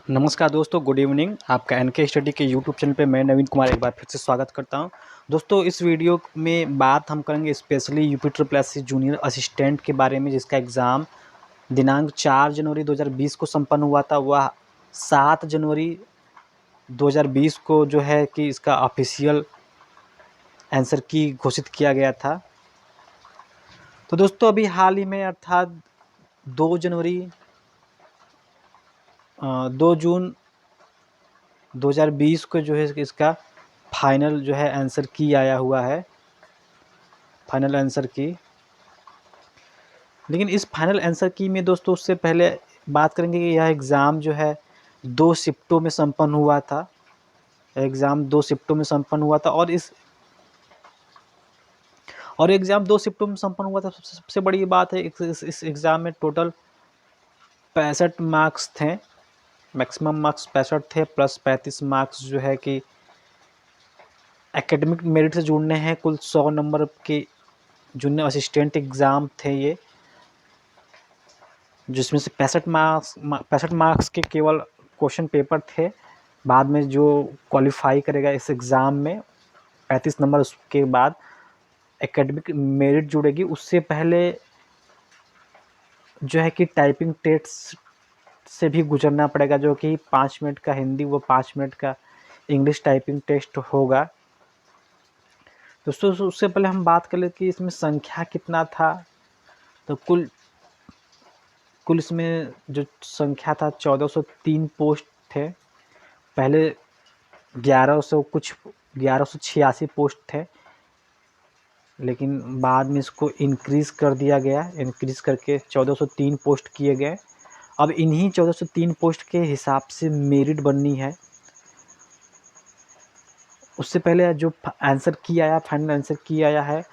नमस्कार दोस्तों, good evening. आपका एनके स्टडी के यूट्यूब चैनल पे मैं नवीन कुमार एक बार फिर से स्वागत करता हूं। दोस्तों, इस वीडियो में बात हम करेंगे specially UP triple SC junior assistant के बारे में, जिसका एग्ज़ाम दिनांक 4 जनवरी 2020 को संपन्न हुआ था। वह 7 जनवरी 2020 को जो है कि इसका ऑफिशियल आंसर की घोषित किया गया था। तो दोस्तों, अभी हाल ही में अर्थात 2 जनवरी 2 जून 2020 को जो है इसका फाइनल जो है आंसर की आया हुआ है, फाइनल आंसर की। लेकिन इस फाइनल आंसर की में दोस्तों उससे पहले बात करेंगे कि यह एग्ज़ाम जो है 2 शिफ्टों में संपन्न हुआ था। एग्ज़ाम 2 शिफ्टों में संपन्न हुआ था और एग्ज़ाम 2 शिफ्टों में संपन्न हुआ था। सबसे बड़ी बात है, इस एग्ज़ाम में टोटल 65 मार्क्स थे। मैक्सिमम मार्क्स 65 थे, प्लस 35 मार्क्स जो है कि एकेडमिक मेरिट से जुड़ने हैं। कुल 100 नंबर के जूनियर असिस्टेंट एग्ज़ाम थे ये, जिसमें से 65 मार्क्स के केवल क्वेश्चन पेपर थे। बाद में जो क्वालिफाई करेगा इस एग्ज़ाम में 35 नंबर, उसके बाद एकेडमिक मेरिट जुड़ेगी। उससे पहले जो है कि टाइपिंग टेस्ट से भी गुजरना पड़ेगा, जो कि 5 मिनट का हिंदी व 5 मिनट का इंग्लिश टाइपिंग टेस्ट होगा। दोस्तों, उससे पहले हम बात कर ले कि इसमें संख्या कितना था। तो कुल इसमें जो संख्या था 1403 पोस्ट थे। पहले 1186 पोस्ट थे, लेकिन बाद में इसको इंक्रीज़ कर दिया गया। इंक्रीज़ करके 1403 पोस्ट किए गए। अब इन्हीं 1403 पोस्ट के हिसाब से मेरिट बननी है। उससे पहले जो आंसर की आया, फाइनल आंसर की आया है,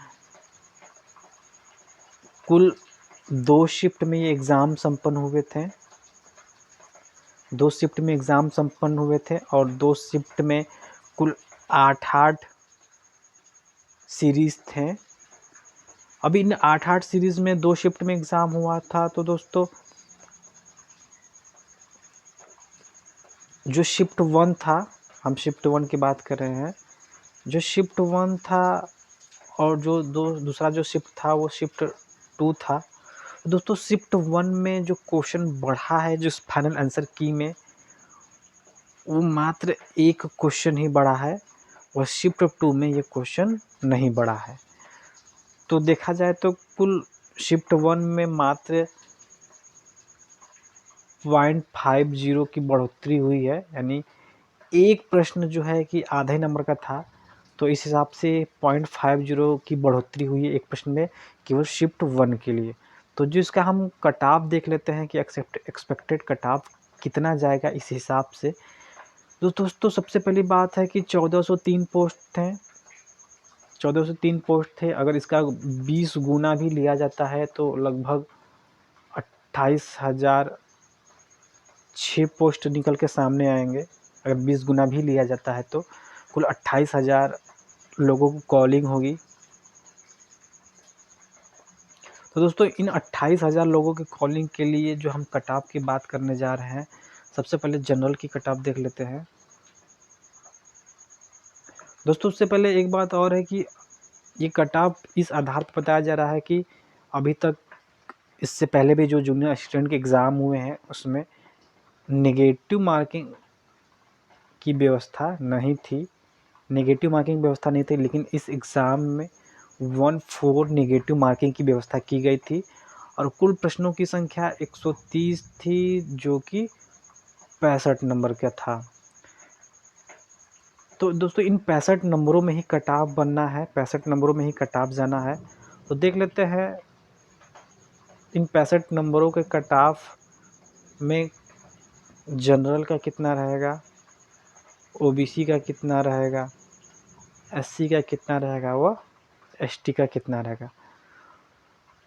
कुल 2 शिफ्ट में ये एग्ज़ाम संपन्न हुए थे। 2 शिफ्ट में एग्ज़ाम संपन्न हुए थे और 2 शिफ्ट में कुल 8 सीरीज़ थे। अभी इन 8 सीरीज़ में 2 शिफ्ट में एग्ज़ाम हुआ था। तो दोस्तों, जो शिफ्ट 1 था, हम शिफ्ट 1 की बात कर रहे हैं। जो शिफ्ट 1 था और जो दूसरा जो शिफ्ट था वो शिफ्ट 2 था। दोस्तों, शिफ्ट 1 में जो क्वेश्चन बढ़ा है, जो फाइनल आंसर की में, वो मात्र एक क्वेश्चन ही बढ़ा है। और शिफ्ट 2 में ये क्वेश्चन नहीं बढ़ा है। तो देखा जाए तो कुल शिफ्ट 1 में मात्र 0.50 की बढ़ोतरी हुई है, यानी एक प्रश्न जो है कि आधे नंबर का था, तो इस हिसाब से 0.50 की बढ़ोतरी हुई है एक प्रश्न में, केवल शिफ्ट 1 के लिए। तो जो इसका हम कट ऑफ देख लेते हैं कि एक्सपेक्टेड कट ऑफ कितना जाएगा इस हिसाब से। तो दोस्तों, सबसे पहली बात है कि 1403 पोस्ट थे। 1403 पोस्ट थे। अगर इसका 20 गुना भी लिया जाता है तो लगभग 28,006 पोस्ट निकल के सामने आएंगे। अगर 20 गुना भी लिया जाता है तो कुल 28,000 लोगों को कॉलिंग होगी। तो दोस्तों, इन 28,000 लोगों की कॉलिंग के लिए जो हम कट ऑफ की बात करने जा रहे हैं, सबसे पहले जनरल की कट ऑफ देख लेते हैं। दोस्तों, उससे पहले एक बात और है कि ये कट ऑफ इस आधार पर बताया जा रहा है कि अभी तक इससे पहले भी जो जूनियर असिस्टेंट के एग्ज़ाम हुए हैं उसमें नेगेटिव मार्किंग की व्यवस्था नहीं थी। नेगेटिव मार्किंग व्यवस्था नहीं थी, लेकिन इस एग्ज़ाम में 14 नेगेटिव मार्किंग की व्यवस्था की गई थी। और कुल प्रश्नों की संख्या 130 थी, जो कि 65 नंबर का था। तो दोस्तों, इन 65 नंबरों में ही कट ऑफ बनना है, 65 नंबरों में ही कट ऑफ जाना है। तो देख लेते हैं इन 65 नंबरों के कट ऑफ में जनरल का कितना रहेगा, ओबीसी का कितना रहेगा, एससी का कितना रहेगा, व एसटी का कितना रहेगा।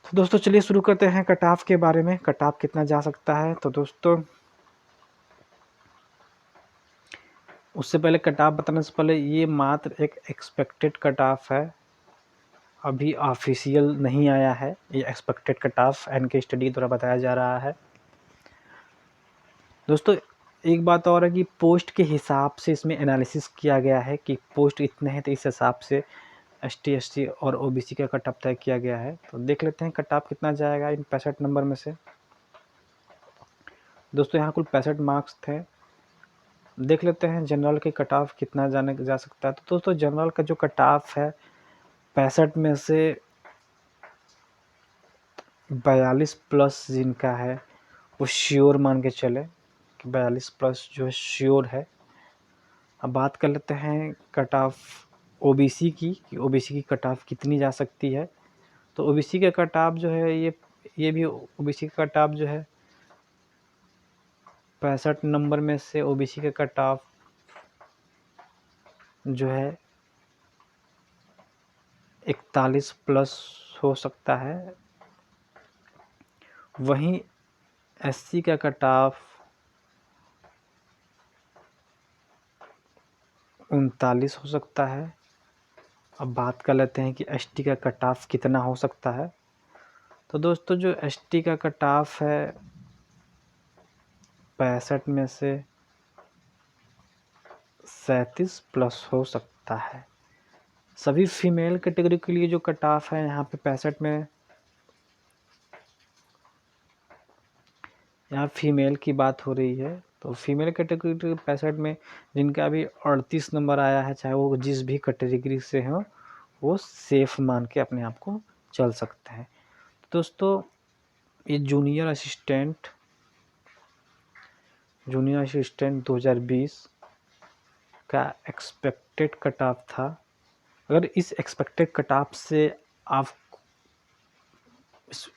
तो दोस्तों, चलिए शुरू करते हैं कट ऑफ के बारे में। कट ऑफ कितना जा सकता है। तो दोस्तों, उससे पहले कट ऑफ बताने से पहले ये मात्र एक एक्सपेक्टेड कट ऑफ है, अभी ऑफिशियल नहीं आया है। ये expected cut off N K study द्वारा बताया जा रहा है। दोस्तों, एक बात और है कि पोस्ट के हिसाब से इसमें एनालिसिस किया गया है कि पोस्ट इतने हैं तो इस हिसाब से एसटी, एससी और ओबीसी का कट ऑफ तय किया गया है। तो देख लेते हैं कट ऑफ कितना जाएगा इन 65 नंबर में से। दोस्तों यहाँ कुल 65 मार्क्स थे। देख लेते हैं जनरल के कट ऑफ कितना जा सकता है। तो दोस्तों जनरल का जो कट ऑफ है 65 में से 42 प्लस जिनका है वो श्योर मान के चले कि 42 प्लस जो है श्योर है। अब बात कर लेते हैं कट ऑफ ओबीसी की कि ओबीसी की कट ऑफ कितनी जा सकती है। तो ओबीसी का कट ऑफ जो है ये भी ओबीसी का कट ऑफ जो है 65 नंबर में से ओबीसी का कट ऑफ जो है 41 प्लस हो सकता है। वहीं एससी का कट ऑफ 39 हो सकता है। अब बात कर लेते हैं कि एसटी का कट ऑफ कितना हो सकता है। तो दोस्तों जो एसटी का कट ऑफ है 65 में से 37 प्लस हो सकता है। सभी फीमेल कैटेगरी के लिए जो कट ऑफ है यहाँ पे 65 में, यहाँ फीमेल की बात हो रही है तो फीमेल कैटेगरी 65 में जिनका अभी 38 नंबर आया है, चाहे वो जिस भी कैटेगरी से हो, वो सेफ मान के अपने आप को चल सकते हैं। तो दोस्तों ये जूनियर असिस्टेंट 2020 का एक्सपेक्टेड कट ऑफ था। अगर इस एक्सपेक्टेड कट ऑफ से आप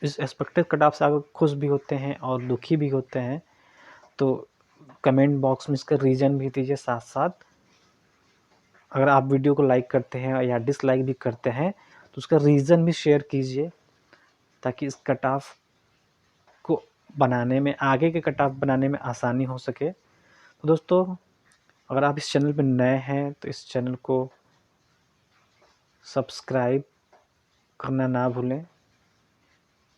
इस एक्सपेक्टेड कट ऑफ से आप खुश भी होते हैं और दुखी भी होते हैं तो कमेंट बॉक्स में इसका रीज़न भी दीजिए साथ साथ। अगर आप वीडियो को लाइक करते हैं या डिसलाइक भी करते हैं तो उसका रीज़न भी शेयर कीजिए ताकि इस कट ऑफ को बनाने में, आगे के कट ऑफ बनाने में आसानी हो सके। तो दोस्तों अगर आप इस चैनल पर नए हैं तो इस चैनल को सब्सक्राइब करना ना भूलें।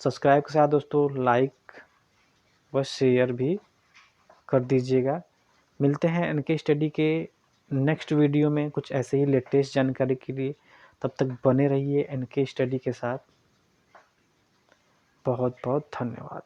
सब्सक्राइब के साथ दोस्तों लाइक व शेयर भी कर दीजिएगा। मिलते हैं इनके स्टडी के नेक्स्ट वीडियो में कुछ ऐसे ही लेटेस्ट जानकारी के लिए। तब तक बने रहिए इनके स्टडी के साथ। बहुत बहुत धन्यवाद।